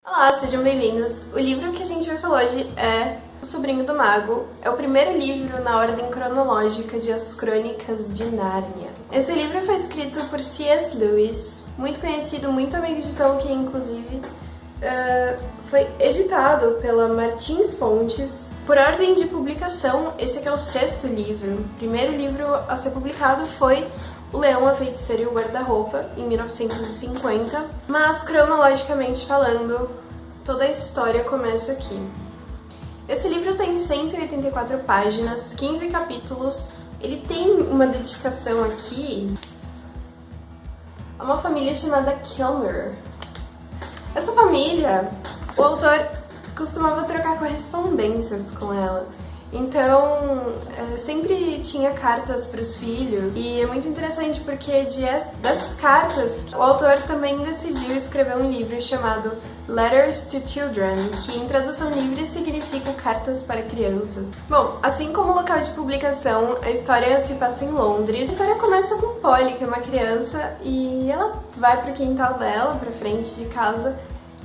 Olá, sejam bem-vindos. O livro que a gente vai falar hoje é O Sobrinho do Mago. É o primeiro livro na ordem cronológica de As Crônicas de Nárnia. Esse livro foi escrito por C.S. Lewis, muito conhecido, muito amigo de Tolkien, inclusive. Foi editado pela Martins Fontes. Por ordem de publicação, esse aqui é o 6º livro. O primeiro livro a ser publicado foi O Leão, a Feiticeira e o Guarda-Roupa, em 1950, mas cronologicamente falando, toda a história começa aqui. Esse livro tem 184 páginas, 15 capítulos. Ele tem uma dedicação aqui a uma família chamada Kilmer. Essa família, o autor costumava trocar correspondências com ela. Então, sempre tinha cartas para os filhos, e é muito interessante porque dessas cartas, o autor também decidiu escrever um livro chamado Letters to Children, que em tradução livre significa Cartas para Crianças. Bom, assim como o local de publicação, a história se passa em Londres. A história começa com Polly, que é uma criança, e ela vai para o quintal dela, para frente de casa.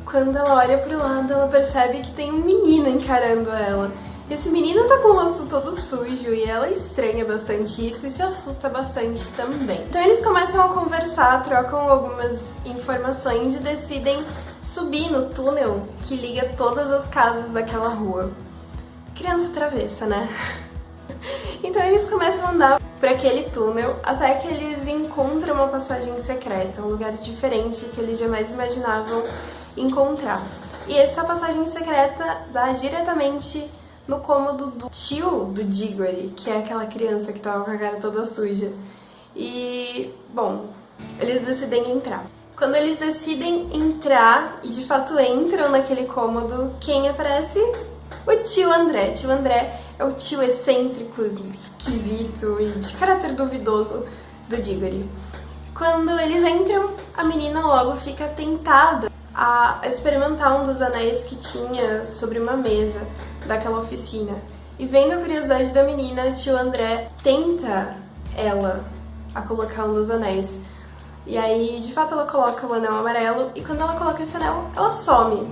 Quando ela olha para o lado, ela percebe que tem um menino encarando ela. Esse menino tá com o rosto todo sujo e ela estranha bastante isso e se assusta bastante também. Então eles começam a conversar, trocam algumas informações e decidem subir no túnel que liga todas as casas daquela rua. Criança travessa, né? Então eles começam a andar por aquele túnel até que eles encontram uma passagem secreta, um lugar diferente que eles jamais imaginavam encontrar. E essa passagem secreta dá diretamente no cômodo do tio do Diggory, que é aquela criança que tava com a cara toda suja. E, bom, eles decidem entrar. Quando eles decidem entrar, e de fato entram naquele cômodo, quem aparece? O tio André. Tio André é o tio excêntrico, esquisito e de caráter duvidoso do Diggory. Quando eles entram, a menina logo fica tentada a experimentar um dos anéis que tinha sobre uma mesa daquela oficina. E vendo a curiosidade da menina, tio André tenta ela a colocar um dos anéis. E aí, de fato, ela coloca o anel amarelo e quando ela coloca esse anel, ela some.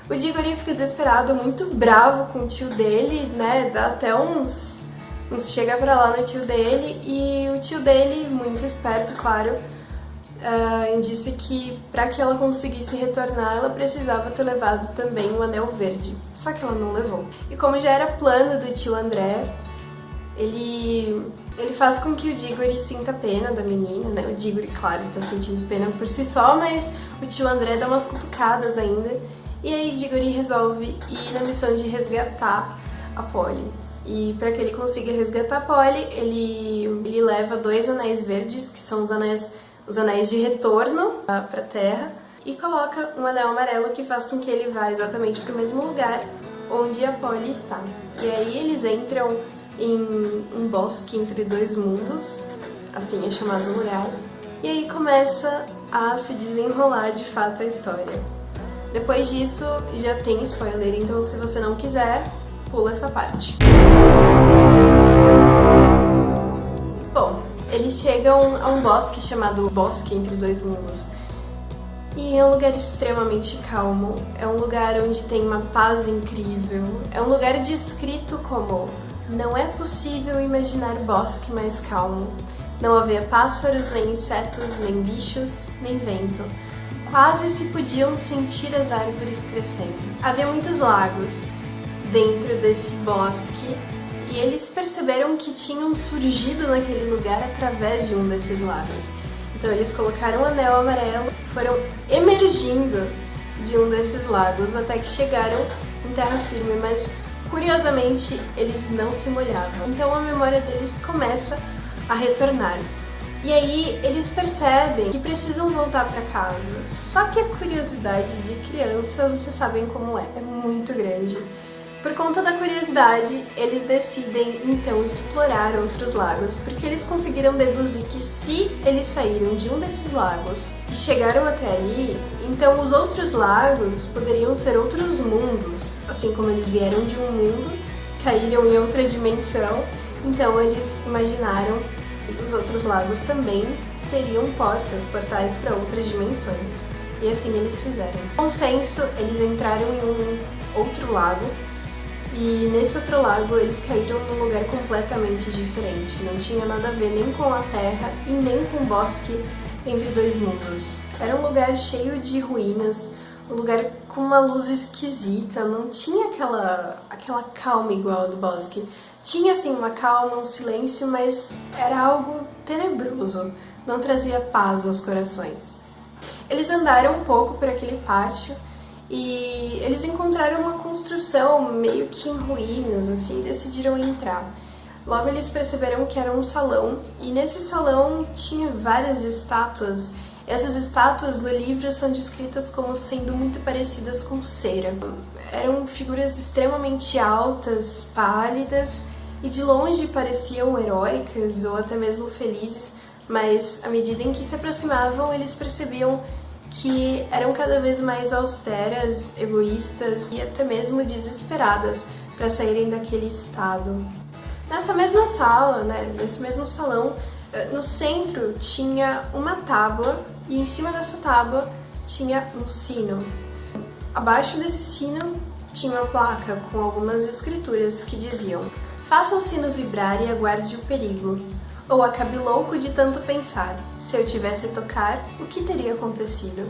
O Diggory fica desesperado, muito bravo com o tio dele, né? Dá até uns chega pra lá no tio dele e o tio dele, muito esperto, claro, disse que para que ela conseguisse retornar, ela precisava ter levado também o anel verde. Só que ela não levou. E como já era plano do tio André, ele faz com que o Diggory sinta pena da menina, né? O Diggory, claro, tá sentindo pena por si só, mas o tio André dá umas cutucadas ainda. E aí Diggory resolve ir na missão de resgatar a Polly. E para que ele consiga resgatar a Polly, ele leva 2 anéis verdes, que são os anéis de retorno para a Terra, e coloca um anel amarelo que faz com que ele vá exatamente para o mesmo lugar onde a Polly está. E aí eles entram em um bosque entre 2 mundos, assim é chamado o lugar, e aí começa a se desenrolar de fato a história. Depois disso já tem spoiler, então se você não quiser, pula essa parte. Bom, eles chegam a um bosque chamado Bosque Entre 2 Mundos. E é um lugar extremamente calmo, é um lugar onde tem uma paz incrível, é um lugar descrito como não é possível imaginar bosque mais calmo. Não havia pássaros, nem insetos, nem bichos, nem vento. Quase se podiam sentir as árvores crescendo. Havia muitos lagos dentro desse bosque, e eles perceberam que tinham surgido naquele lugar através de um desses lagos. Então eles colocaram o anel amarelo, foram emergindo de um desses lagos até que chegaram em terra firme, mas curiosamente eles não se molhavam. Então a memória deles começa a retornar. E aí eles percebem que precisam voltar para casa. Só que a curiosidade de criança, vocês sabem como é muito grande. Por conta da curiosidade, eles decidem então explorar outros lagos, porque eles conseguiram deduzir que se eles saíram de um desses lagos e chegaram até ali, então os outros lagos poderiam ser outros mundos, assim como eles vieram de um mundo, caíram em outra dimensão, então eles imaginaram que os outros lagos também seriam portais para outras dimensões. E assim eles fizeram. Com consenso, eles entraram em um outro lago, e nesse outro lago eles caíram num lugar completamente diferente. Não tinha nada a ver nem com a terra e nem com o bosque entre dois mundos. Era um lugar cheio de ruínas, um lugar com uma luz esquisita, não tinha aquela calma igual a do bosque. Tinha assim uma calma, um silêncio, mas era algo tenebroso, não trazia paz aos corações. Eles andaram um pouco por aquele pátio e eles encontraram uma construção meio que em ruínas, assim, e decidiram entrar. Logo eles perceberam que era um salão, e nesse salão tinha várias estátuas. Essas estátuas no livro são descritas como sendo muito parecidas com cera. Eram figuras extremamente altas, pálidas, e de longe pareciam heróicas ou até mesmo felizes, mas à medida em que se aproximavam, eles percebiam que eram cada vez mais austeras, egoístas e até mesmo desesperadas para saírem daquele estado. Nessa mesma sala, nesse mesmo salão, no centro tinha uma tábua e em cima dessa tábua tinha um sino. Abaixo desse sino tinha uma placa com algumas escrituras que diziam: "Faça o sino vibrar e aguarde o perigo, ou acabe louco de tanto pensar. Se eu tivesse tocar, o que teria acontecido?"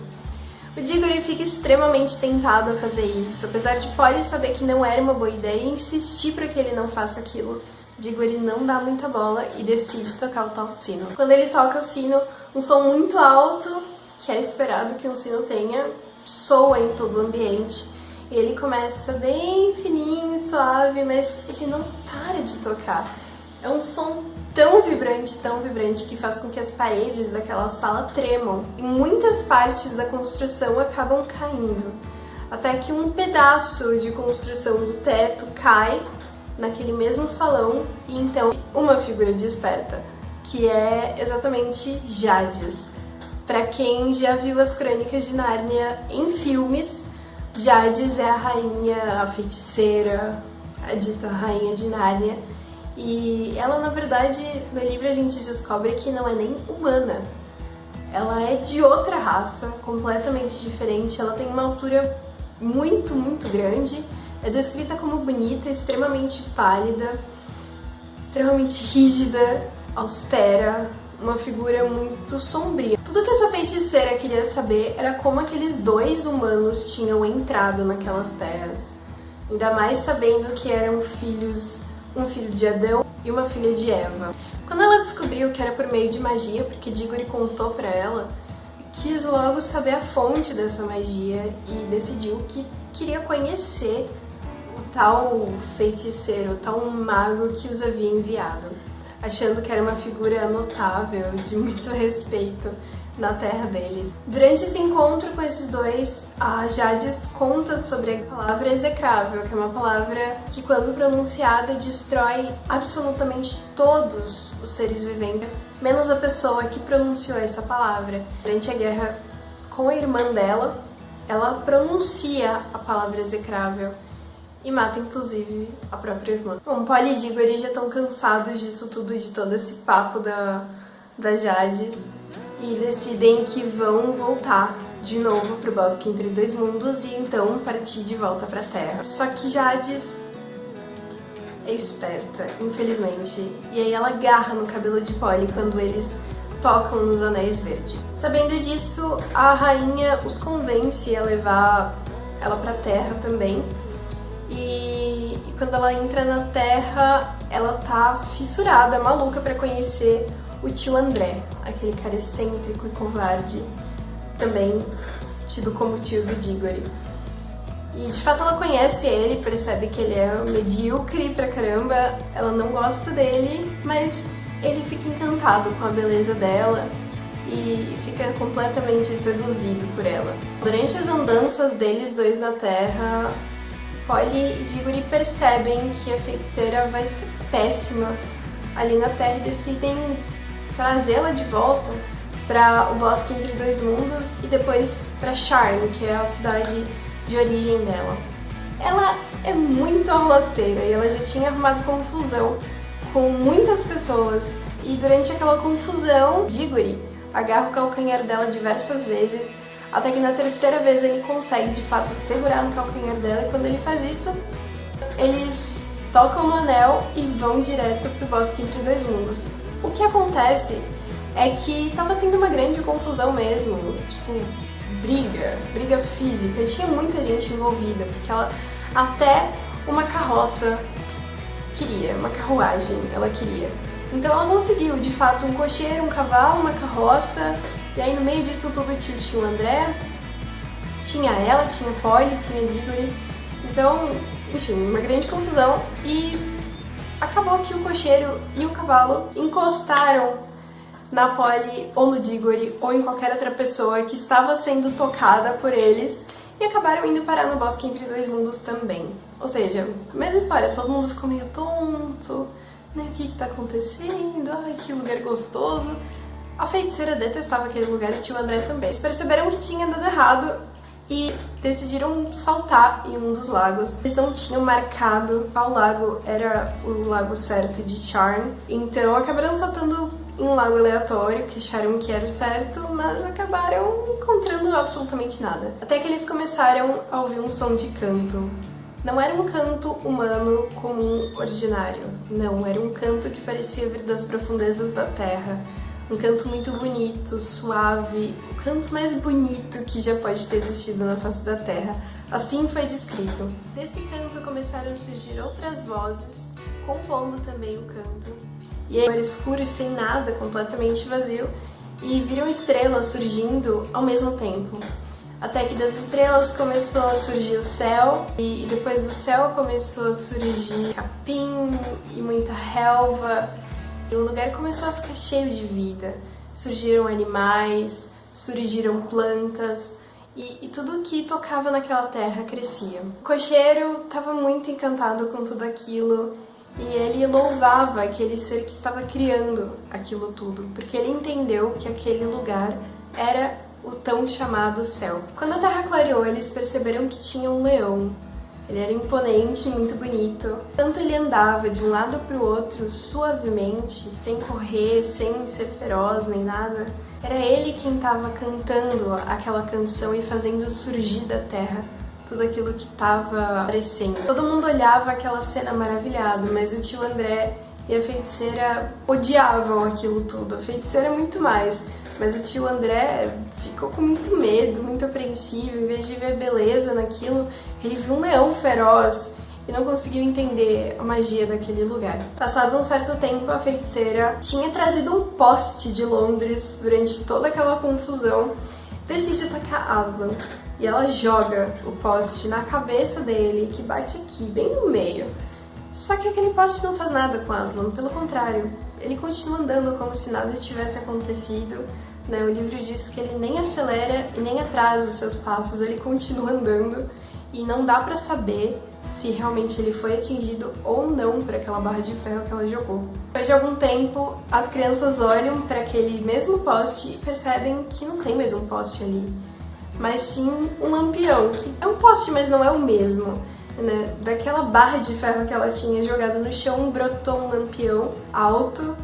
O Diggory fica extremamente tentado a fazer isso, apesar de Polly saber que não era uma boa ideia e insistir para que ele não faça aquilo. Diggory não dá muita bola e decide tocar o tal sino. Quando ele toca o sino, um som muito alto, que é esperado que um sino tenha, soa em todo o ambiente. E ele começa bem fininho e suave, mas ele não para de tocar. É um som tão vibrante, que faz com que as paredes daquela sala tremam. E muitas partes da construção acabam caindo, até que um pedaço de construção do teto cai naquele mesmo salão, e então uma figura desperta, que é exatamente Jadis. Para quem já viu as Crônicas de Nárnia em filmes, Jadis é a rainha, a feiticeira, a dita rainha de Nárnia, e ela, na verdade, no livro a gente descobre que não é nem humana. Ela é de outra raça, completamente diferente. Ela tem uma altura muito, muito grande. É descrita como bonita, extremamente pálida, extremamente rígida, austera, uma figura muito sombria. Tudo que essa feiticeira queria saber era como aqueles dois humanos tinham entrado naquelas terras. Ainda mais sabendo que eram filhos, um filho de Adão e uma filha de Eva. Quando ela descobriu que era por meio de magia, porque Diggory contou pra ela, quis logo saber a fonte dessa magia e decidiu que queria conhecer o tal feiticeiro, o tal mago que os havia enviado, achando que era uma figura notável, de muito respeito na terra deles. Durante esse encontro com esses dois, a Jadis conta sobre a palavra execrável, que é uma palavra que, quando pronunciada, destrói absolutamente todos os seres viventes, menos a pessoa que pronunciou essa palavra. Durante a guerra com a irmã dela, ela pronuncia a palavra execrável e mata, inclusive, a própria irmã. Bom, Polly e Diggory já estão cansados disso tudo, de todo esse papo da Jadis, e decidem que vão voltar de novo pro Bosque Entre Dois Mundos e então partir de volta pra Terra. Só que Jadis é esperta, infelizmente, e aí ela agarra no cabelo de Polly quando eles tocam nos Anéis Verdes. Sabendo disso, a rainha os convence a levar ela pra Terra também. E quando ela entra na Terra, ela tá fissurada, maluca pra conhecer o tio André, aquele cara excêntrico e covarde, também tido como tio do Diggory. E de fato ela conhece ele, percebe que ele é medíocre pra caramba, ela não gosta dele, mas ele fica encantado com a beleza dela e fica completamente seduzido por ela. Durante as andanças deles dois na Terra, Polly e Diggory percebem que a feiticeira vai ser péssima ali na Terra e decidem trazê-la de volta para o Bosque Entre Dois Mundos e depois para Sharn, que é a cidade de origem dela. Ela é muito arruaceira e ela já tinha arrumado confusão com muitas pessoas, e durante aquela confusão, Diggory agarra o calcanhar dela diversas vezes, até que na terceira vez ele consegue de fato segurar no calcanhar dela, e quando ele faz isso, eles tocam no anel e vão direto pro Bosque Entre Dois Mundos. O que acontece é que tava tendo uma grande confusão mesmo, tipo, briga física, tinha muita gente envolvida, porque ela até uma carroça queria, uma carruagem ela queria. Então ela conseguiu, de fato, um cocheiro, um cavalo, uma carroça, e aí no meio disso tudo tinha o André, tinha ela, tinha a Polly, tinha a Diggory. Então, enfim, uma grande confusão, e acabou que o cocheiro e o cavalo encostaram na Polly ou no Diggory ou em qualquer outra pessoa que estava sendo tocada por eles, e acabaram indo parar no Bosque Entre Dois Mundos também. Ou seja, mesma história, todo mundo ficou meio tonto, né? O que tá acontecendo? Ai, que lugar gostoso. A feiticeira detestava aquele lugar e tinha o André também. Eles perceberam que tinha dado errado e decidiram saltar em um dos lagos. Eles não tinham marcado qual lago era o lago certo de Charn, então acabaram saltando em um lago aleatório, que acharam que era o certo, mas acabaram encontrando absolutamente nada. Até que eles começaram a ouvir um som de canto. Não era um canto humano comum, ordinário. Não, era um canto que parecia vir das profundezas da terra. Um canto muito bonito, suave, o canto mais bonito que já pode ter existido na face da terra. Assim foi descrito. Desse canto começaram a surgir outras vozes, compondo também o canto. E aí era escuro e sem nada, completamente vazio, e viram estrelas surgindo ao mesmo tempo. Até que das estrelas começou a surgir o céu, e depois do céu começou a surgir capim e muita relva, e o lugar começou a ficar cheio de vida. Surgiram animais, surgiram plantas, e tudo que tocava naquela terra crescia. O cocheiro estava muito encantado com tudo aquilo, e ele louvava aquele ser que estava criando aquilo tudo, porque ele entendeu que aquele lugar era o tão chamado céu. Quando a terra clareou, eles perceberam que tinha um leão. Ele era imponente, muito bonito. Tanto ele andava de um lado para o outro suavemente, sem correr, sem ser feroz nem nada. Era ele quem estava cantando aquela canção e fazendo surgir da terra tudo aquilo que estava aparecendo. Todo mundo olhava aquela cena maravilhado, mas o tio André e a feiticeira odiavam aquilo tudo. A feiticeira muito mais, mas o tio André ficou com muito medo, muito apreensivo. Em vez de ver beleza naquilo, ele viu um leão feroz e não conseguiu entender a magia daquele lugar. Passado um certo tempo, a feiticeira tinha trazido um poste de Londres durante toda aquela confusão. Decide atacar Aslan. E ela joga o poste na cabeça dele, que bate aqui, bem no meio. Só que aquele poste não faz nada com Aslan, pelo contrário. Ele continua andando como se nada tivesse acontecido, né? O livro diz que ele nem acelera e nem atrasa os seus passos, ele continua andando. E não dá pra saber se realmente ele foi atingido ou não por aquela barra de ferro que ela jogou. Depois de algum tempo, as crianças olham para aquele mesmo poste e percebem que não tem mais um poste ali, mas sim um lampião, que é um poste, mas não é o mesmo, né? Daquela barra de ferro que ela tinha jogado no chão, brotou um lampião alto.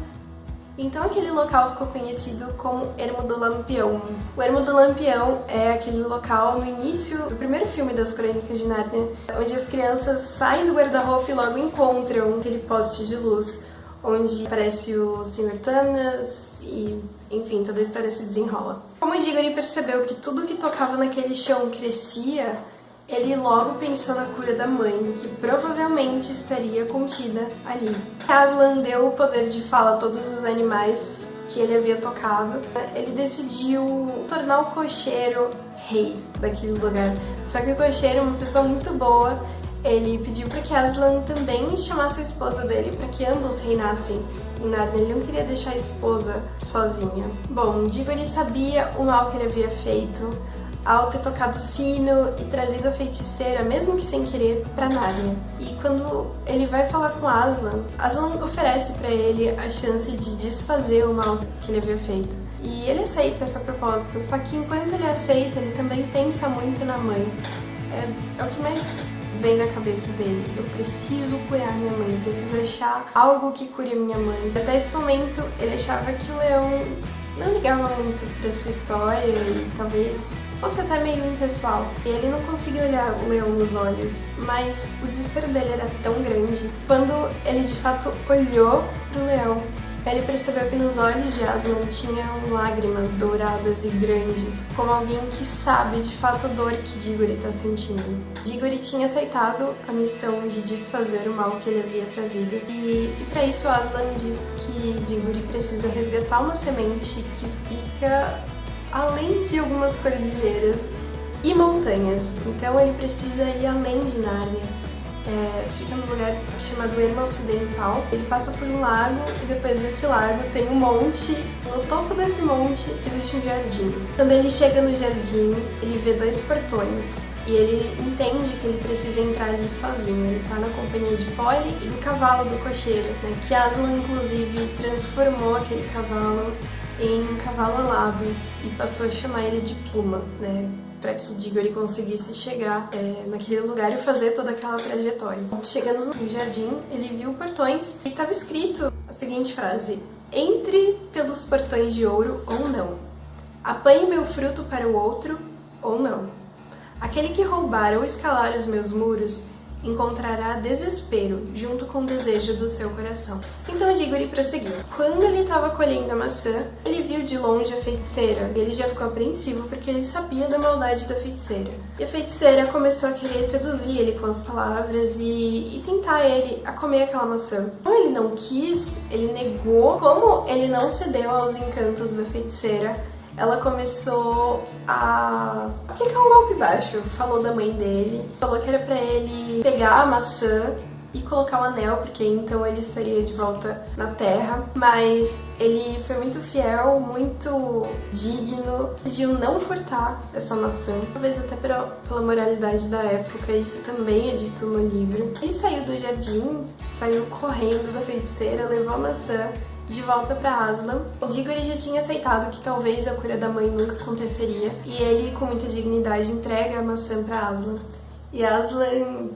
Então aquele local ficou conhecido como Ermo do Lampião. O Ermo do Lampião é aquele local no início do primeiro filme das Crônicas de Nárnia, onde as crianças saem do guarda-roupa e logo encontram aquele poste de luz, onde aparece o Sr. Thanas e, enfim, toda a história se desenrola. Como o Diggory percebeu que tudo que tocava naquele chão crescia, ele logo pensou na cura da mãe, que provavelmente estaria contida ali. Aslan deu o poder de fala a todos os animais que ele havia tocado. Ele decidiu tornar o cocheiro rei daquele lugar. Só que o cocheiro, uma pessoa muito boa, ele pediu para que Aslan também chamasse a esposa dele para que ambos reinassem em Nárnia. Ele não queria deixar a esposa sozinha. Bom, Diggory sabia o mal que ele havia feito ao ter tocado o sino e trazido a feiticeira, mesmo que sem querer, para Nárnia. E quando ele vai falar com Aslan, Aslan oferece para ele a chance de desfazer o mal que ele havia feito. E ele aceita essa proposta, só que enquanto ele aceita, ele também pensa muito na mãe. É o que mais vem na cabeça dele. Eu preciso curar minha mãe, eu preciso achar algo que cure a minha mãe. Até esse momento, ele achava que o leão não ligava muito pra sua história e talvez fosse até meio impessoal. E ele não conseguia olhar o leão nos olhos, mas o desespero dele era tão grande. Quando ele de fato olhou pro leão, ele percebeu que nos olhos de Aslan tinham lágrimas douradas e grandes, como alguém que sabe de fato a dor que Diggory está sentindo. Diggory tinha aceitado a missão de desfazer o mal que ele havia trazido, e para isso Aslan diz que Diggory precisa resgatar uma semente que fica além de algumas cordilheiras e montanhas. Então ele precisa ir além de Nárnia. Fica num lugar chamado Erma Ocidental. Ele passa por um lago e depois desse lago tem um monte. No topo desse monte existe um jardim. Quando ele chega no jardim, ele vê 2 portões e ele entende que ele precisa entrar ali sozinho. Ele tá na companhia de Polly e do cavalo do cocheiro, né? Que Aslan inclusive transformou aquele cavalo em um cavalo alado e passou a chamar ele de Pluma, né? Para que Diggory conseguisse chegar naquele lugar e fazer toda aquela trajetória. Chegando no jardim, ele viu portões e estava escrito a seguinte frase: entre pelos portões de ouro ou não. Apanhe meu fruto para o outro ou não. Aquele que roubar ou escalar os meus muros encontrará desespero junto com o desejo do seu coração. Então Diggory prosseguiu. Quando ele estava colhendo a maçã, ele viu de longe a feiticeira. Ele já ficou apreensivo porque ele sabia da maldade da feiticeira. E a feiticeira começou a querer seduzir ele com as palavras e tentar ele a comer aquela maçã. Como ele não quis, ele negou. Como ele não cedeu aos encantos da feiticeira, ela começou a aplicar um golpe baixo. Falou da mãe dele, falou que era pra ele pegar a maçã e colocar o anel, porque então ele estaria de volta na Terra. Mas ele foi muito fiel, muito digno, decidiu não furtar essa maçã, talvez até pela moralidade da época. Isso também é dito no livro. Ele saiu do jardim, saiu correndo da feiticeira, levou a maçã de volta para Aslan. Diggory já tinha aceitado que talvez a cura da mãe nunca aconteceria, e ele, com muita dignidade, entrega a maçã para Aslan. E Aslan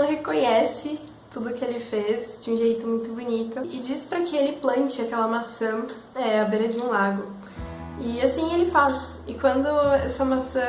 reconhece tudo que ele fez de um jeito muito bonito e diz para que ele plante aquela maçã à beira de um lago. E assim ele faz. E quando essa maçã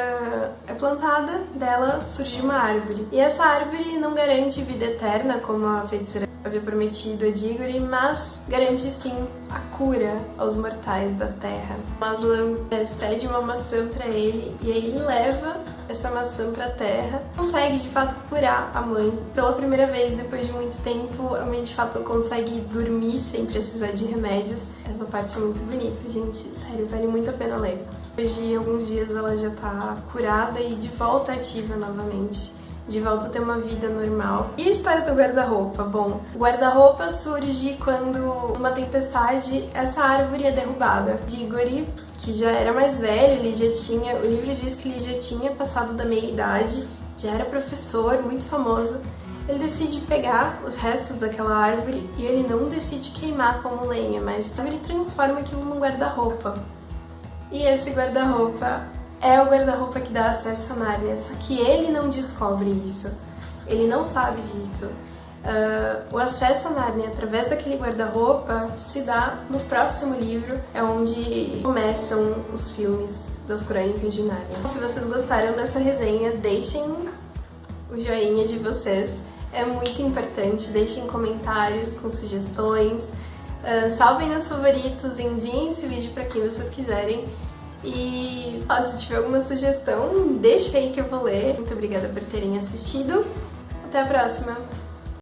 é plantada, dela surge uma árvore. E essa árvore não garante vida eterna, como a feiticeira havia prometido a Diggory, mas garante sim a cura aos mortais da Terra. Aslan cede uma maçã para ele e aí ele leva essa maçã para a Terra, consegue de fato curar a mãe. Pela primeira vez depois de muito tempo, a mãe de fato consegue dormir sem precisar de remédios. Essa parte é muito bonita, gente. Sério, vale muito a pena ler. Depois de alguns dias ela já tá curada e de volta ativa novamente. De volta a ter uma vida normal. E a história do guarda-roupa? Bom, o guarda-roupa surge quando, numa tempestade, essa árvore é derrubada. Diggory, que já era mais velho, o livro diz que ele já tinha passado da meia-idade, já era professor, muito famoso. Ele decide pegar os restos daquela árvore e ele não decide queimar como lenha, mas ele transforma aquilo num guarda-roupa. E esse guarda-roupa é o guarda-roupa que dá acesso a Nárnia, só que ele não descobre isso, ele não sabe disso. O acesso a Nárnia através daquele guarda-roupa se dá no próximo livro, é onde começam os filmes das Crônicas de Nárnia. Se vocês gostaram dessa resenha, deixem o joinha de vocês, é muito importante, deixem comentários com sugestões, salvem nos favoritos, enviem esse vídeo para quem vocês quiserem. E se tiver alguma sugestão, deixa aí que eu vou ler. Muito obrigada por terem assistido. Até a próxima!